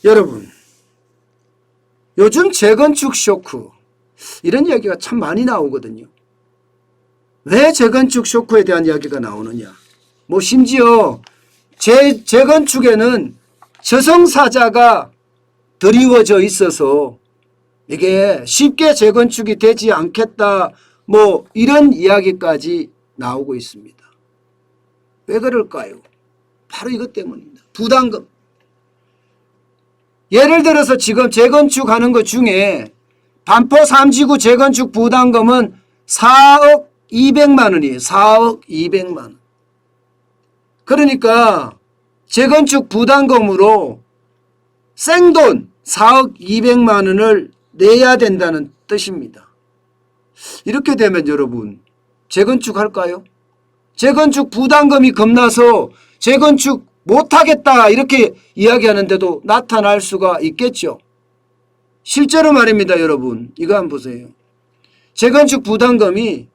여러분, 요즘 재건축 쇼크 이런 이야기가 참 많이 나오거든요. 왜 재건축 쇼크에 대한 이야기가 나오느냐. 뭐 심지어 재건축에는 저승사자가 드리워져 있어서 이게 쉽게 재건축이 되지 않겠다, 뭐 이런 이야기까지 나오고 있습니다. 왜 그럴까요? 바로 이것 때문입니다. 부담금. 예를 들어서 지금 재건축하는 것 중에 반포 3지구 재건축 부담금은 4억 200만 원이에요. 4억 200만 원. 그러니까 재건축 부담금으로 생돈 4억 200만 원을 내야 된다는 뜻입니다. 이렇게 되면 여러분 재건축 할까요? 재건축 부담금이 겁나서 재건축 못하겠다 이렇게 이야기하는데도 나타날 수가 있겠죠. 실제로 말입니다. 여러분 이거 한번 보세요. 재건축 부담금이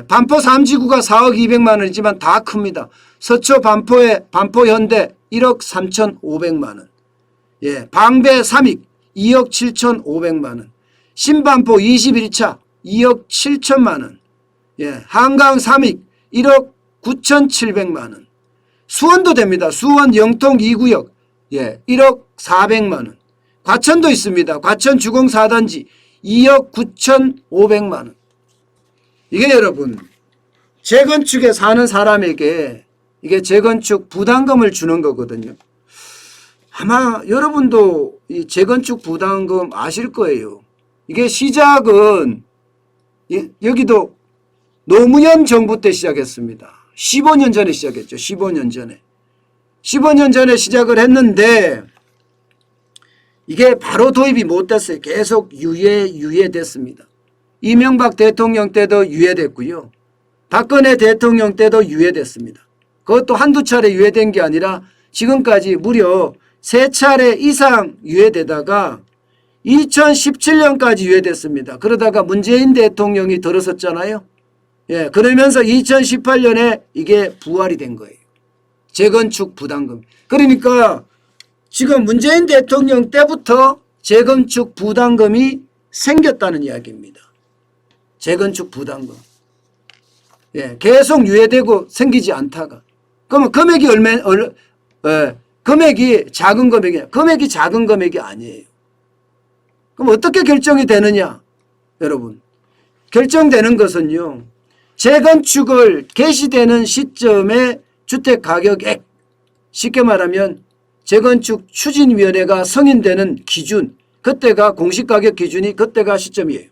반포 3지구가 4억 200만 원이지만 다 큽니다. 서초 반포 현대 1억 3,500만 원, 방배 3익 2억 7,500만 원, 신반포 21차 2억 7천만 원, 한강 3익 1억 9,700만 원, 수원도 됩니다. 수원 영통 2구역 1억 400만 원, 과천도 있습니다. 과천 주공 4단지 2억 9,500만 원. 이게 여러분 재건축에 사는 사람에게 이게 재건축 부담금을 주는 거거든요. 아마 여러분도 이 재건축 부담금 아실 거예요. 이게 시작은 여기도 노무현 정부 때 시작했습니다. 15년 전에 시작했죠. 15년 전에. 15년 전에 시작을 했는데 이게 바로 도입이 못 됐어요. 계속 유예됐습니다. 이명박 대통령 때도 유예됐고요. 박근혜 대통령 때도 유예됐습니다. 그것도 한두 차례 유예된 게 아니라 지금까지 무려 3차례 이상 유예되다가 2017년까지 유예됐습니다. 그러다가 문재인 대통령이 들어섰잖아요. 그러면서 2018년에 이게 부활이 된 거예요. 재건축 부담금. 그러니까 지금 문재인 대통령 때부터 재건축 부담금이 생겼다는 이야기입니다. 재건축 부담금. 계속 유예되고 생기지 않다가. 그러면 금액이 금액이 작은 금액이 작은 금액이 아니에요. 그럼 어떻게 결정이 되느냐? 여러분. 결정되는 것은요. 재건축을 개시되는 시점에 주택가격액, 쉽게 말하면 재건축 추진위원회가 승인되는 기준, 그때가 공시가격 기준이 그때가 시점이에요.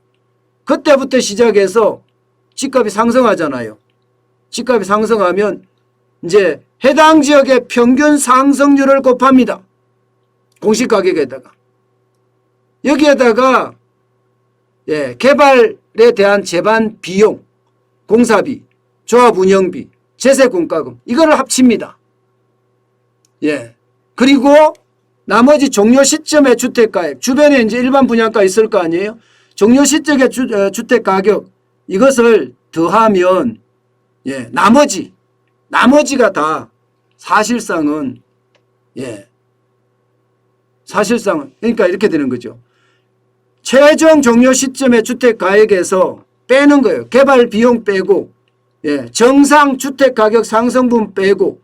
그때부터 시작해서 집값이 상승하잖아요. 집값이 상승하면 이제 해당 지역의 평균 상승률을 곱합니다. 공시가격에다가. 여기에다가 개발에 대한 제반 비용, 공사비, 조합 운영비, 제세 공과금 이거를 합칩니다. 그리고 나머지 종료 시점의 주택가액, 주변에 이제 일반 분양가 있을 거 아니에요? 종료 시점의 주택가격 이것을 더하면 나머지가 다 사실상은 그러니까 이렇게 되는 거죠. 최종 종료 시점의 주택가액에서 빼는 거예요. 개발 비용 빼고 정상 주택가격 상승분 빼고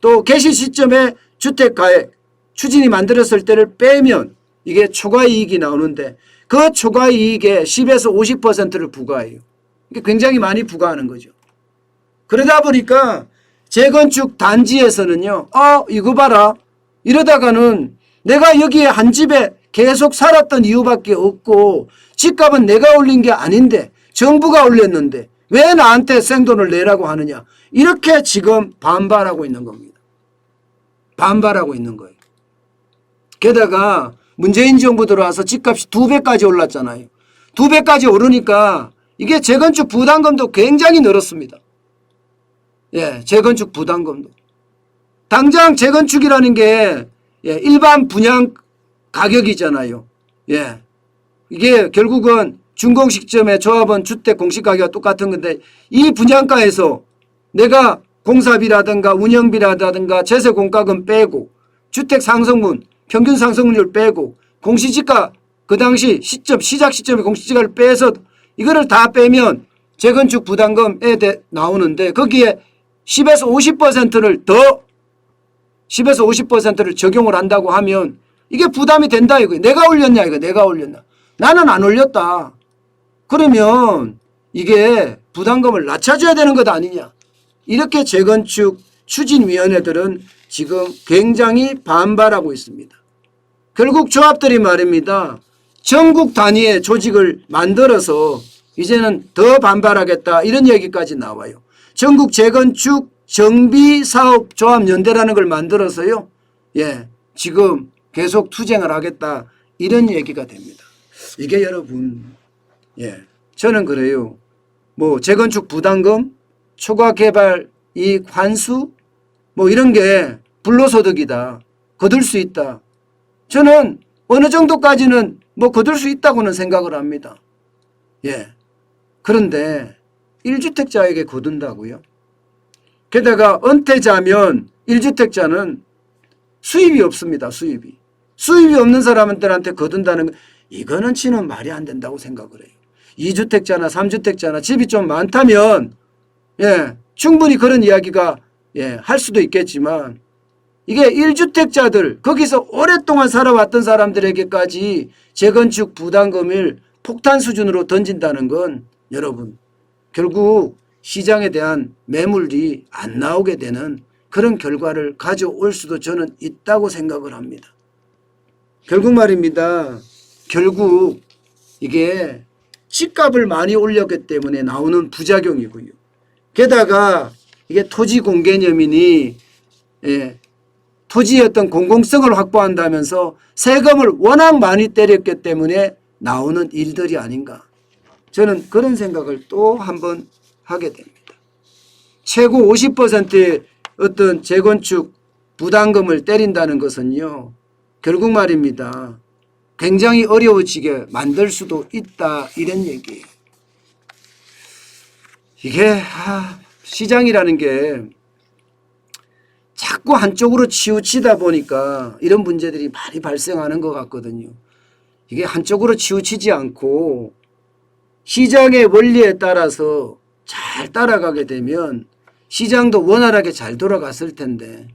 또 개시 시점에 주택가액 추진이 만들었을 때를 빼면 이게 초과이익이 나오는데 그 초과이익의 10에서 50%를 부과해요. 이게 굉장히 많이 부과하는 거죠. 그러다 보니까 재건축 단지에서는요. 이거 봐라. 이러다가는 내가 여기에 한 집에 계속 살았던 이유밖에 없고 집값은 내가 올린 게 아닌데 정부가 올렸는데 왜 나한테 생돈을 내라고 하느냐. 이렇게 지금 반발하고 있는 겁니다. 반발하고 있는 거예요. 게다가 문재인 정부 들어와서 집값이 2배까지 올랐잖아요. 2배까지 오르니까 이게 재건축 부담금도 굉장히 늘었습니다. 재건축 부담금도. 당장 재건축이라는 게 일반 분양 가격이잖아요. 이게 결국은 준공시점에 조합원 주택 공시가격과 똑같은 건데 이 분양가에서 내가 공사비라든가 운영비라든가 제세 공과금 빼고 주택 상승분 평균 상승률 빼고 공시지가 그 당시 시작 시점에 공시지가를 빼서 이거를 다 빼면 재건축 부담금에 나오는데 거기에 10에서 50%를 더 10에서 50%를 적용을 한다고 하면 이게 부담이 된다 이거. 내가 올렸냐 이거. 내가 올렸나. 나는 안 올렸다. 그러면 이게 부담금을 낮춰줘야 되는 것 아니냐. 이렇게 재건축 추진위원회들은 지금 굉장히 반발하고 있습니다. 결국 조합들이 말입니다. 전국 단위의 조직을 만들어서 이제는 더 반발하겠다 이런 얘기까지 나와요. 전국 재건축 정비사업조합연대라는 걸 만들어서요. 예, 지금 계속 투쟁을 하겠다 이런 얘기가 됩니다. 이게 여러분, 예, 저는 그래요. 뭐 재건축 부담금, 초과 개발 이익 환수 뭐 이런 게 불로소득이다. 거둘 수 있다. 저는 어느 정도까지는 뭐 거둘 수 있다고는 생각을 합니다. 예. 그런데 1주택자에게 거둔다고요? 게다가 은퇴자면 1주택자는 수입이 없습니다. 수입이 없는 사람들한테 거둔다는 거 이거는 치는 말이 안 된다고 생각을 해요. 2주택자나 3주택자나 집이 좀 많다면 예, 충분히 그런 이야기가 예, 할 수도 있겠지만 이게 1주택자들 거기서 오랫동안 살아왔던 사람들에게까지 재건축 부담금을 폭탄 수준으로 던진다는 건 여러분 결국 시장에 대한 매물이 안 나오게 되는 그런 결과를 가져올 수도 저는 있다고 생각을 합니다. 결국 말입니다. 결국 이게 집값을 많이 올렸기 때문에 나오는 부작용이고요. 게다가 이게 토지 공개념이니 예, 토지의 어떤 공공성을 확보한다면서 세금을 워낙 많이 때렸기 때문에 나오는 일들이 아닌가. 저는 그런 생각을 또 한번 하게 됩니다. 최고 50%의 어떤 재건축 부담금을 때린다는 것은요. 결국 말입니다. 굉장히 어려워지게 만들 수도 있다 이런 얘기예요. 이게 시장이라는 게 자꾸 한쪽으로 치우치다 보니까 이런 문제들이 많이 발생하는 것 같거든요. 이게 한쪽으로 치우치지 않고 시장의 원리에 따라서 잘 따라가게 되면 시장도 원활하게 잘 돌아갔을 텐데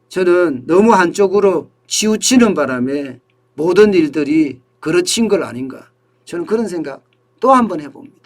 저는 너무 한쪽으로 치우치는 바람에 모든 일들이 그르친 걸 아닌가. 저는 그런 생각 또 한번 해봅니다.